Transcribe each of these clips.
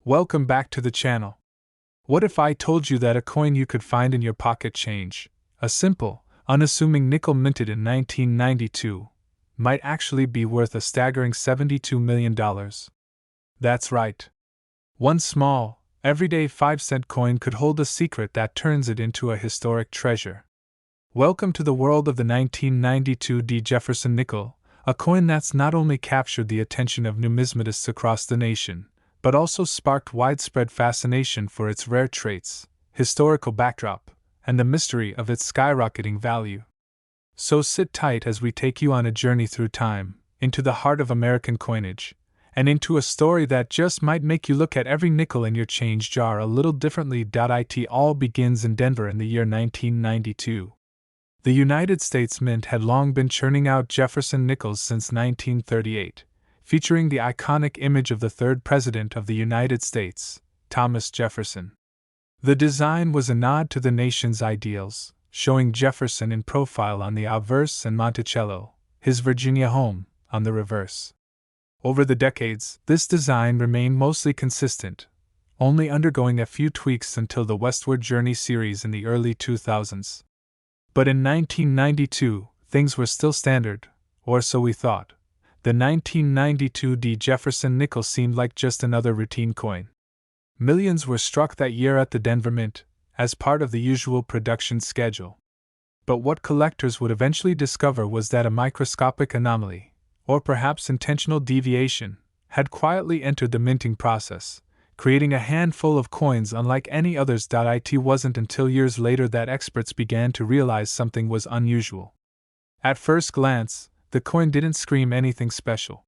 Welcome back to the channel. What if I told you that a coin you could find in your pocket change, a simple, unassuming nickel minted in 1992, might actually be worth a staggering $72 million? That's right. One small, everyday 5-cent coin could hold a secret that turns it into a historic treasure. Welcome to the world of the 1992 Jefferson nickel, a coin that's not only captured the attention of numismatists across the nation, but also sparked widespread fascination for its rare traits, historical backdrop, and the mystery of its skyrocketing value. So sit tight as we take you on a journey through time, into the heart of American coinage, and into a story that just might make you look at every nickel in your change jar a little differently. It all begins in Denver in the year 1992. The United States Mint had long been churning out Jefferson nickels since 1938, featuring the iconic image of the third President of the United States, Thomas Jefferson. The design was a nod to the nation's ideals, showing Jefferson in profile on the obverse and Monticello, his Virginia home, on the reverse. Over the decades, this design remained mostly consistent, only undergoing a few tweaks until the Westward Journey series in the early 2000s. But in 1992, things were still standard, or so we thought. The 1992 Jefferson nickel seemed like just another routine coin. Millions were struck that year at the Denver Mint, as part of the usual production schedule. But what collectors would eventually discover was that a microscopic anomaly, or perhaps intentional deviation, had quietly entered the minting process, creating a handful of coins unlike any others. It wasn't until years later that experts began to realize something was unusual. At first glance, the coin didn't scream anything special.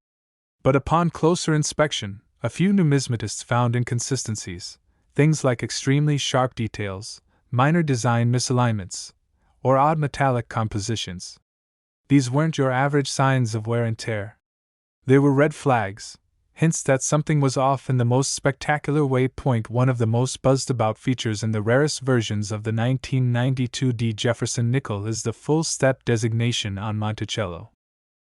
But upon closer inspection, a few numismatists found inconsistencies, things like extremely sharp details, minor design misalignments, or odd metallic compositions. These weren't your average signs of wear and tear. They were red flags, hints that something was off in the most spectacular way. One of the most buzzed about features in the rarest versions of the 1992 Jefferson nickel is the full step designation on Monticello.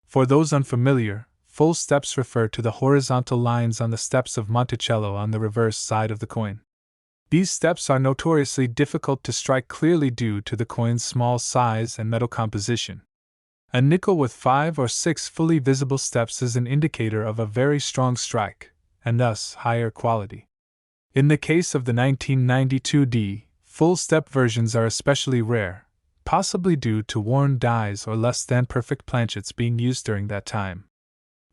For those unfamiliar, full steps refer to the horizontal lines on the steps of Monticello on the reverse side of the coin. These steps are notoriously difficult to strike clearly due to the coin's small size and metal composition. A nickel with 5 or 6 fully visible steps is an indicator of a very strong strike, and thus higher quality. In the case of the 1992 full step versions are especially rare, possibly due to worn dies or less than perfect planchets being used during that time.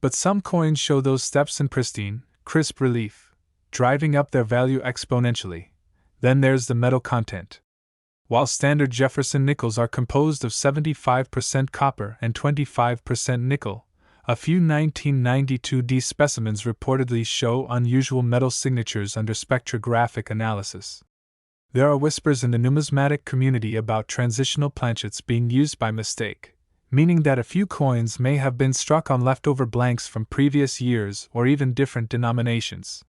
But some coins show those steps in pristine, crisp relief, driving up their value exponentially. Then there's the metal content. While standard Jefferson nickels are composed of 75% copper and 25% nickel, a few 1992 specimens reportedly show unusual metal signatures under spectrographic analysis. There are whispers in the numismatic community about transitional planchets being used by mistake, meaning that a few coins may have been struck on leftover blanks from previous years or even different denominations.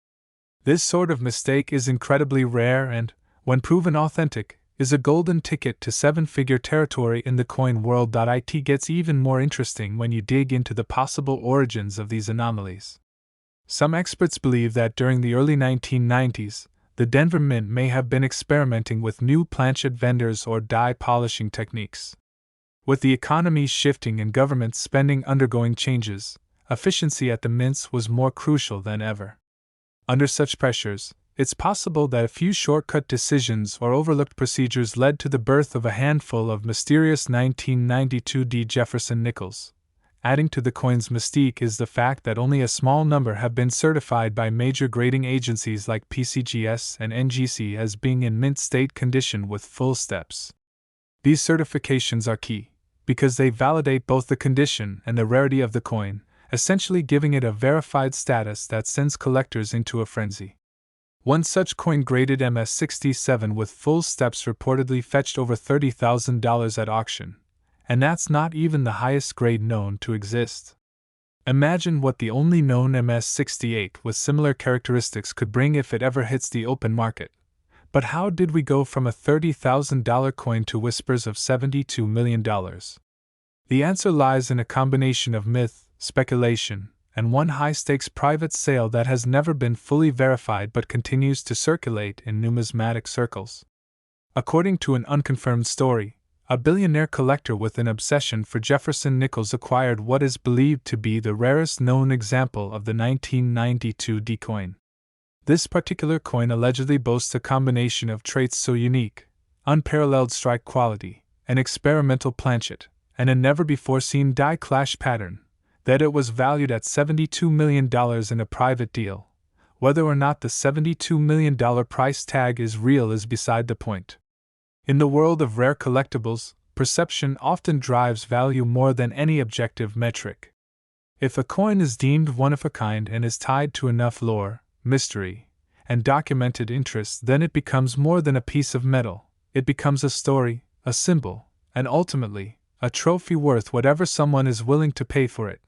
This sort of mistake is incredibly rare and, when proven authentic, is a golden ticket to 7-figure territory in the coin world. It gets even more interesting when you dig into the possible origins of these anomalies. Some experts believe that during the early 1990s, the Denver Mint may have been experimenting with new planchet vendors or die polishing techniques. With the economy shifting and government spending undergoing changes, efficiency at the mints was more crucial than ever. Under such pressures, it's possible that a few shortcut decisions or overlooked procedures led to the birth of a handful of mysterious 1992 Jefferson nickels. Adding to the coin's mystique is the fact that only a small number have been certified by major grading agencies like PCGS and NGC as being in mint state condition with full steps. These certifications are key, because they validate both the condition and the rarity of the coin, essentially giving it a verified status that sends collectors into a frenzy. One such coin graded MS-67 with full steps reportedly fetched over $30,000 at auction, and that's not even the highest grade known to exist. Imagine what the only known MS-68 with similar characteristics could bring if it ever hits the open market. But how did we go from a $30,000 coin to whispers of $72 million? The answer lies in a combination of myth, speculation, and one high-stakes private sale that has never been fully verified but continues to circulate in numismatic circles. According to an unconfirmed story, a billionaire collector with an obsession for Jefferson nickels acquired what is believed to be the rarest known example of the 1992 D coin. This particular coin allegedly boasts a combination of traits so unique, unparalleled strike quality, an experimental planchet, and a never-before-seen die-clash pattern, that it was valued at $72 million in a private deal. Whether or not the $72 million price tag is real is beside the point. In the world of rare collectibles, perception often drives value more than any objective metric. If a coin is deemed one of a kind and is tied to enough lore, mystery, and documented interest, then it becomes more than a piece of metal. It becomes a story, a symbol, and ultimately, a trophy worth whatever someone is willing to pay for it.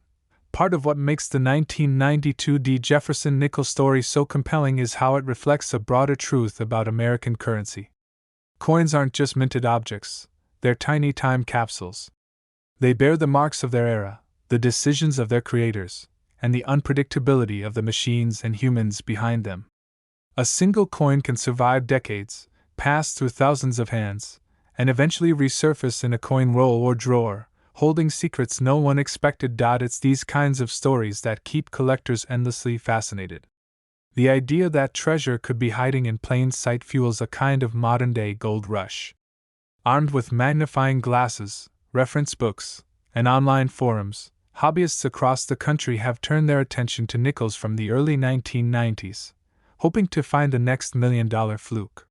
Part of what makes the 1992 D. Jefferson nickel story so compelling is how it reflects a broader truth about American currency. Coins aren't just minted objects, they're tiny time capsules. They bear the marks of their era, the decisions of their creators, and the unpredictability of the machines and humans behind them. A single coin can survive decades, pass through thousands of hands, and eventually resurface in a coin roll or drawer, holding secrets no one expected. It's these kinds of stories that keep collectors endlessly fascinated. The idea that treasure could be hiding in plain sight fuels a kind of modern-day gold rush. Armed with magnifying glasses, reference books, and online forums, hobbyists across the country have turned their attention to nickels from the early 1990s, hoping to find the next million-dollar fluke.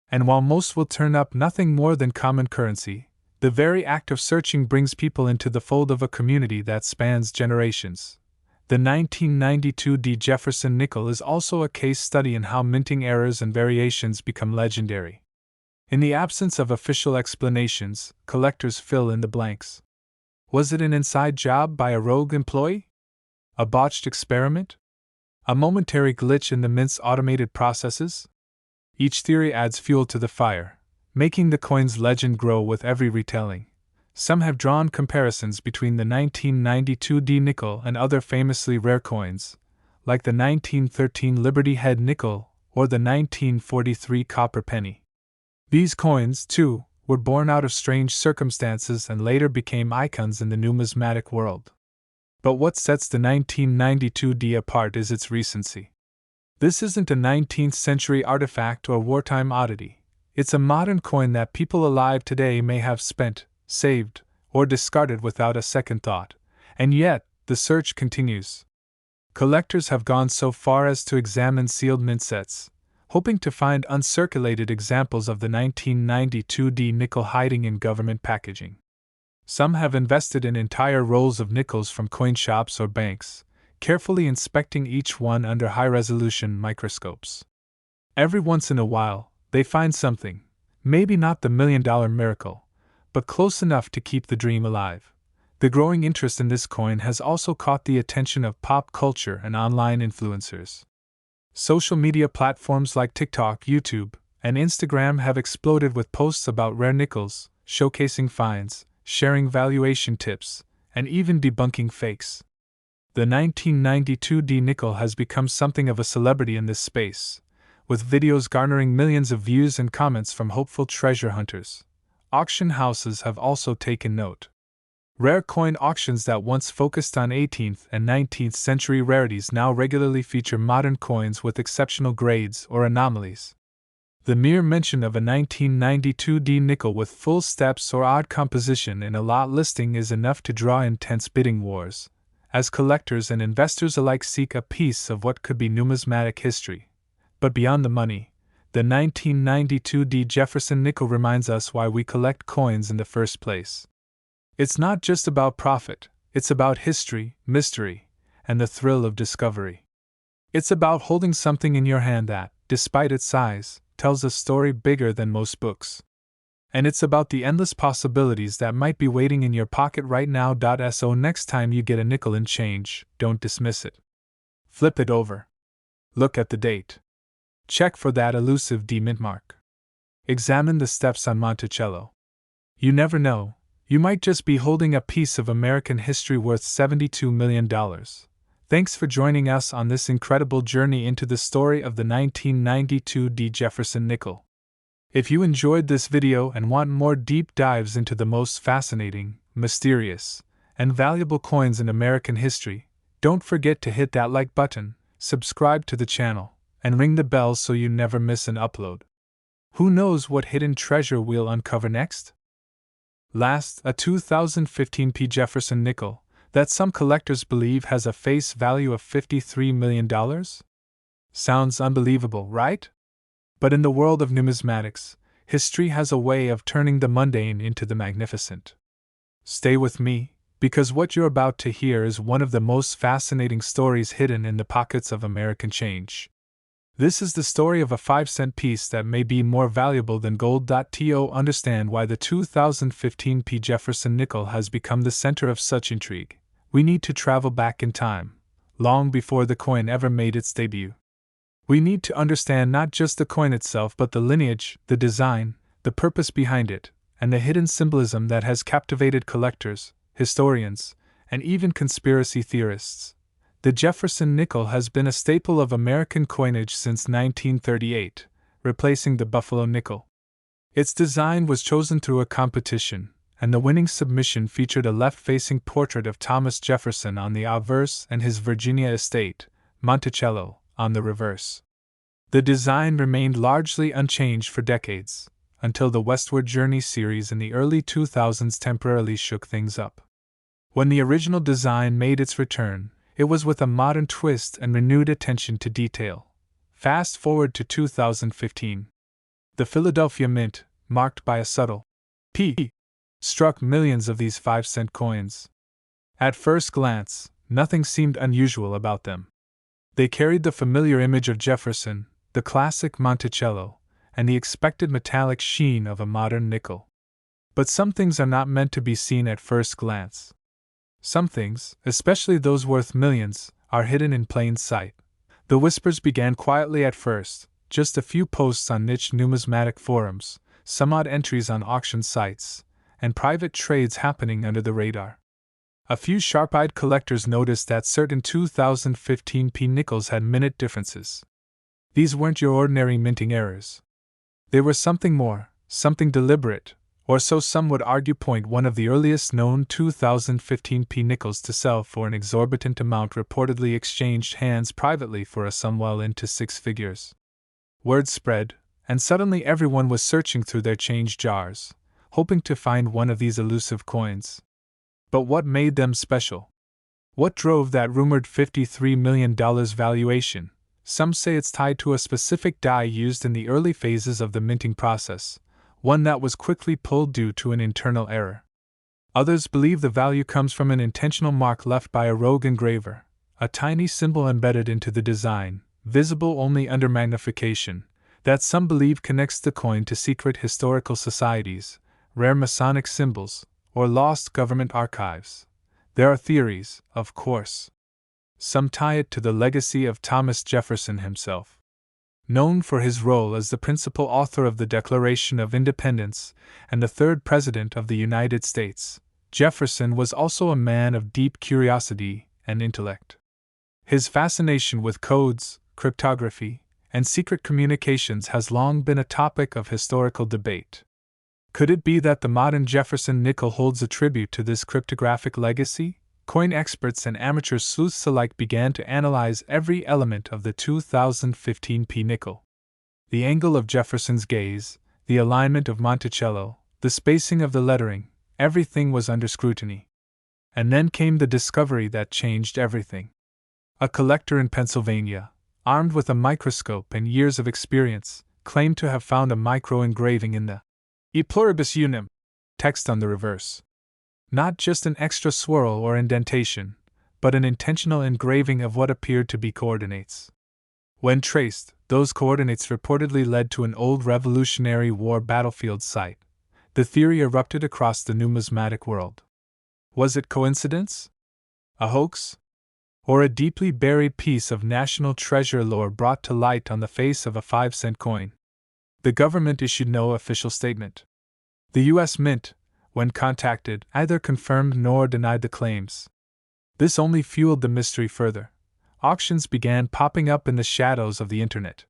And while most will turn up nothing more than common currency, the very act of searching brings people into the fold of a community that spans generations. The 1992 D. Jefferson nickel is also a case study in how minting errors and variations become legendary. In the absence of official explanations, collectors fill in the blanks. Was it an inside job by a rogue employee? A botched experiment? A momentary glitch in the mint's automated processes? Each theory adds fuel to the fire, making the coin's legend grow with every retelling. Some have drawn comparisons between the 1992 D nickel and other famously rare coins, like the 1913 Liberty Head nickel or the 1943 copper penny. These coins, too, were born out of strange circumstances and later became icons in the numismatic world. But what sets the 1992 D apart is its recency. This isn't a 19th century artifact or wartime oddity. It's a modern coin that people alive today may have spent, saved, or discarded without a second thought, and yet, the search continues. Collectors have gone so far as to examine sealed mint sets, hoping to find uncirculated examples of the 1992 D nickel hiding in government packaging. Some have invested in entire rolls of nickels from coin shops or banks, carefully inspecting each one under high-resolution microscopes. Every once in a while, they find something, maybe not the million-dollar miracle, but close enough to keep the dream alive. The growing interest in this coin has also caught the attention of pop culture and online influencers. Social media platforms like TikTok, YouTube, and Instagram have exploded with posts about rare nickels, showcasing finds, sharing valuation tips, and even debunking fakes. The 1992 D nickel has become something of a celebrity in this space, with videos garnering millions of views and comments from hopeful treasure hunters. Auction houses have also taken note. Rare coin auctions that once focused on 18th and 19th century rarities now regularly feature modern coins with exceptional grades or anomalies. The mere mention of a 1992 D nickel with full steps or odd composition in a lot listing is enough to draw intense bidding wars, as collectors and investors alike seek a piece of what could be numismatic history. But beyond the money, the 1992 D. Jefferson nickel reminds us why we collect coins in the first place. It's not just about profit, it's about history, mystery, and the thrill of discovery. It's about holding something in your hand that, despite its size, tells a story bigger than most books. And it's about the endless possibilities that might be waiting in your pocket right now. So next time you get a nickel in change, don't dismiss it. Flip it over. Look at the date. Check for that elusive D mint mark. Examine the steps on Monticello. You never know, you might just be holding a piece of American history worth $72 million. Thanks for joining us on this incredible journey into the story of the 1992 Jefferson nickel. If you enjoyed this video and want more deep dives into the most fascinating, mysterious, and valuable coins in American history, don't forget to hit that like button, subscribe to the channel, and ring the bell so you never miss an upload. Who knows what hidden treasure we'll uncover next? Last, a 2015 Jefferson nickel that some collectors believe has a face value of $53 million? Sounds unbelievable, right? But in the world of numismatics, history has a way of turning the mundane into the magnificent. Stay with me, because what you're about to hear is one of the most fascinating stories hidden in the pockets of American change. This is the story of a 5-cent piece that may be more valuable than gold. To understand why the 2015 Jefferson nickel has become the center of such intrigue, we need to travel back in time, long before the coin ever made its debut. We need to understand not just the coin itself but the lineage, the design, the purpose behind it, and the hidden symbolism that has captivated collectors, historians, and even conspiracy theorists. The Jefferson nickel has been a staple of American coinage since 1938, replacing the Buffalo nickel. Its design was chosen through a competition, and the winning submission featured a left-facing portrait of Thomas Jefferson on the obverse and his Virginia estate, Monticello, on the reverse. The design remained largely unchanged for decades, until the Westward Journey series in the early 2000s temporarily shook things up. When the original design made its return, it was with a modern twist and renewed attention to detail. Fast forward to 2015. The Philadelphia Mint, marked by a subtle P, struck millions of these 5-cent coins. At first glance, nothing seemed unusual about them. They carried the familiar image of Jefferson, the classic Monticello, and the expected metallic sheen of a modern nickel. But some things are not meant to be seen at first glance. Some things, especially those worth millions, are hidden in plain sight. The whispers began quietly at first, just a few posts on niche numismatic forums, some odd entries on auction sites, and private trades happening under the radar. A few sharp-eyed collectors noticed that certain 2015 nickels had minute differences. These weren't your ordinary minting errors. They were something more, something deliberate, or so some would argue. One of the earliest known 2015 nickels to sell for an exorbitant amount reportedly exchanged hands privately for a sum well into 6 figures. Word spread, and suddenly everyone was searching through their change jars, hoping to find one of these elusive coins. But what made them special? What drove that rumored $53 million valuation? Some say it's tied to a specific die used in the early phases of the minting process, one that was quickly pulled due to an internal error. Others believe the value comes from an intentional mark left by a rogue engraver, a tiny symbol embedded into the design, visible only under magnification, that some believe connects the coin to secret historical societies, rare Masonic symbols, or lost government archives. There are theories, of course. Some tie it to the legacy of Thomas Jefferson himself. Known for his role as the principal author of the Declaration of Independence and the third President of the United States, Jefferson was also a man of deep curiosity and intellect. His fascination with codes, cryptography, and secret communications has long been a topic of historical debate. Could it be that the modern Jefferson nickel holds a tribute to this cryptographic legacy? Coin experts and amateur sleuths alike began to analyze every element of the 2015 nickel. The angle of Jefferson's gaze, the alignment of Monticello, the spacing of the lettering, everything was under scrutiny. And then came the discovery that changed everything. A collector in Pennsylvania, armed with a microscope and years of experience, claimed to have found a micro-engraving in the E pluribus unum text on the reverse. Not just an extra swirl or indentation, but an intentional engraving of what appeared to be coordinates. When traced, those coordinates reportedly led to an old Revolutionary War battlefield site. The theory erupted across the numismatic world. Was it coincidence? A hoax? Or a deeply buried piece of national treasure lore brought to light on the face of a 5-cent coin? The government issued no official statement. The U.S. Mint, when contacted, neither confirmed nor denied the claims. This only fueled the mystery further. auctions began popping up in the shadows of the internet.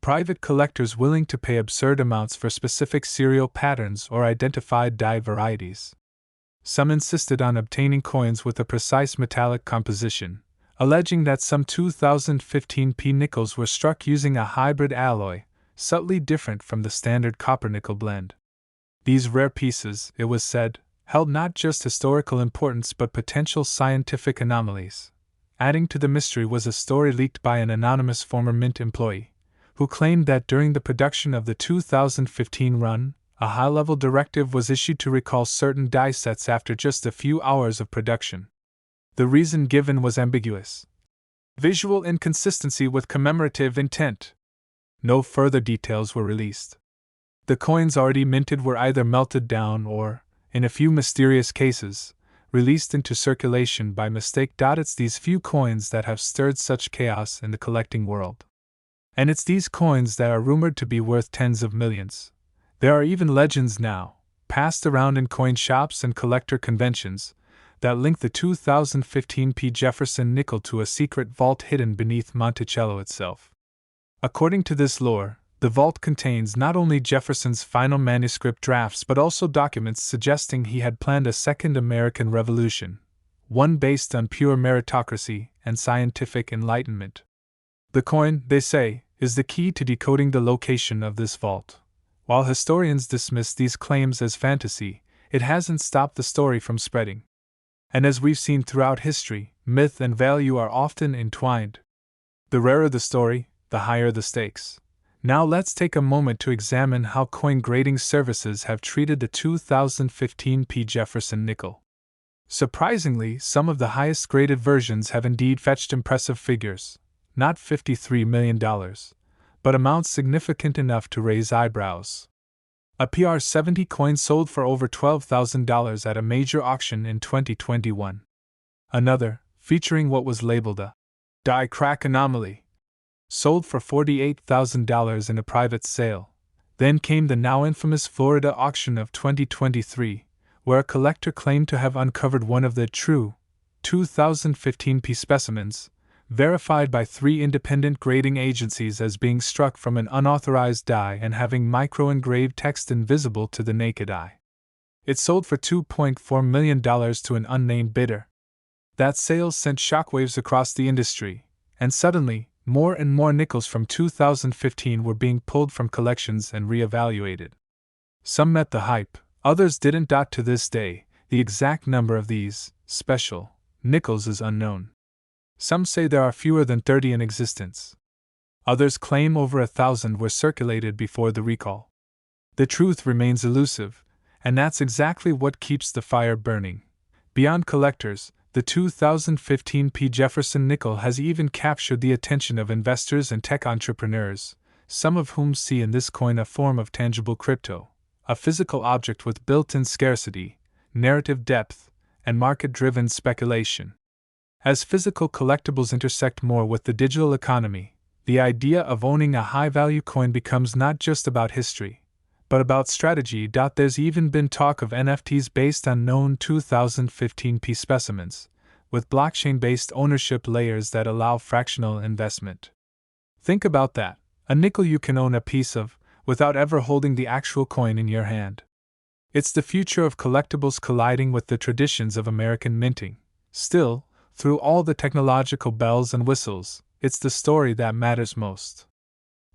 Private collectors willing to pay absurd amounts for specific serial patterns or identified die varieties. Some insisted on obtaining coins with a precise metallic composition, alleging that some 2015p nickels were struck using a hybrid alloy, subtly different from the standard copper-nickel blend. These rare pieces, it was said, held not just historical importance but potential scientific anomalies. Adding to the mystery was a story leaked by an anonymous former Mint employee, who claimed that during the production of the 2015 run, a high-level directive was issued to recall certain die sets after just a few hours of production. The reason given was ambiguous. Visual inconsistency with commemorative intent. No further details were released. The coins already minted were either melted down or, in a few mysterious cases, released into circulation by mistake. It's these few coins that have stirred such chaos in the collecting world. And it's these coins that are rumored to be worth tens of millions. There are even legends now, passed around in coin shops and collector conventions, that link the 2015p Jefferson nickel to a secret vault hidden beneath Monticello itself. According to this lore, the vault contains not only Jefferson's final manuscript drafts but also documents suggesting he had planned a second American Revolution, one based on pure meritocracy and scientific enlightenment. The coin, they say, is the key to decoding the location of this vault. While historians dismiss these claims as fantasy, it hasn't stopped the story from spreading. And as we've seen throughout history, myth and value are often entwined. The rarer the story, the higher the stakes. Now let's take a moment to examine how coin grading services have treated the 2015p Jefferson nickel. Surprisingly, some of the highest graded versions have indeed fetched impressive figures, not $53 million, but amounts significant enough to raise eyebrows. A PR-70 coin sold for over $12,000 at a major auction in 2021. Another, featuring what was labeled a die crack anomaly, sold for $48,000 in a private sale. Then came the now infamous Florida auction of 2023, where a collector claimed to have uncovered one of the true 2015p specimens, verified by 3 independent grading agencies as being struck from an unauthorized die and having micro-engraved text invisible to the naked eye. It sold for $2.4 million to an unnamed bidder. That sale sent shockwaves across the industry, and suddenly, more and more nickels from 2015 were being pulled from collections and re-evaluated. Some met the hype, others didn't. To this day, the exact number of these special nickels is unknown. Some say there are fewer than 30 in existence. Others claim over 1,000 were circulated before the recall. The truth remains elusive, and that's exactly what keeps the fire burning. Beyond collectors, the 2015p Jefferson nickel has even captured the attention of investors and tech entrepreneurs, some of whom see in this coin a form of tangible crypto, a physical object with built-in scarcity, narrative depth, and market-driven speculation. As physical collectibles intersect more with the digital economy, the idea of owning a high-value coin becomes not just about history, but about strategy. There's even been talk of NFTs based on known 2015p specimens, with blockchain-based ownership layers that allow fractional investment. Think about that, a nickel you can own a piece of, without ever holding the actual coin in your hand. It's the future of collectibles colliding with the traditions of American minting. Still, through all the technological bells and whistles, it's the story that matters most.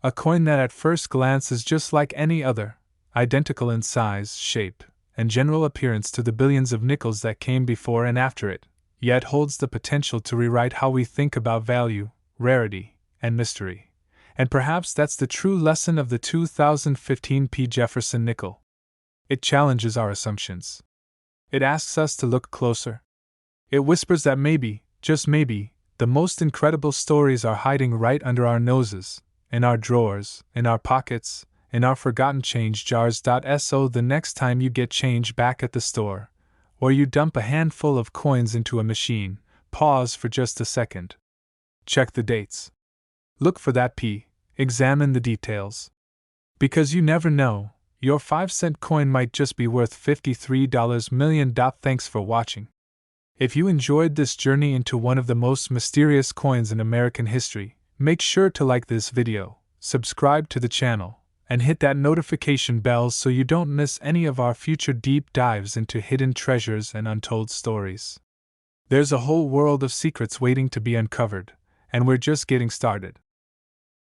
A coin that at first glance is just like any other, identical in size, shape, and general appearance to the billions of nickels that came before and after it, yet holds the potential to rewrite how we think about value, rarity, and mystery. And perhaps that's the true lesson of the 2015p Jefferson nickel. It challenges our assumptions. It asks us to look closer. It whispers that maybe, just maybe, the most incredible stories are hiding right under our noses, in our drawers, in our pockets, in our forgotten change jars. So the next time you get change back at the store, or you dump a handful of coins into a machine, pause for just a second. Check the dates. Look for that P, examine the details. Because you never know, your 5-cent coin might just be worth $53 million. Thanks for watching. If you enjoyed this journey into one of the most mysterious coins in American history, make sure to like this video, subscribe to the channel, and hit that notification bell so you don't miss any of our future deep dives into hidden treasures and untold stories. There's a whole world of secrets waiting to be uncovered, and we're just getting started.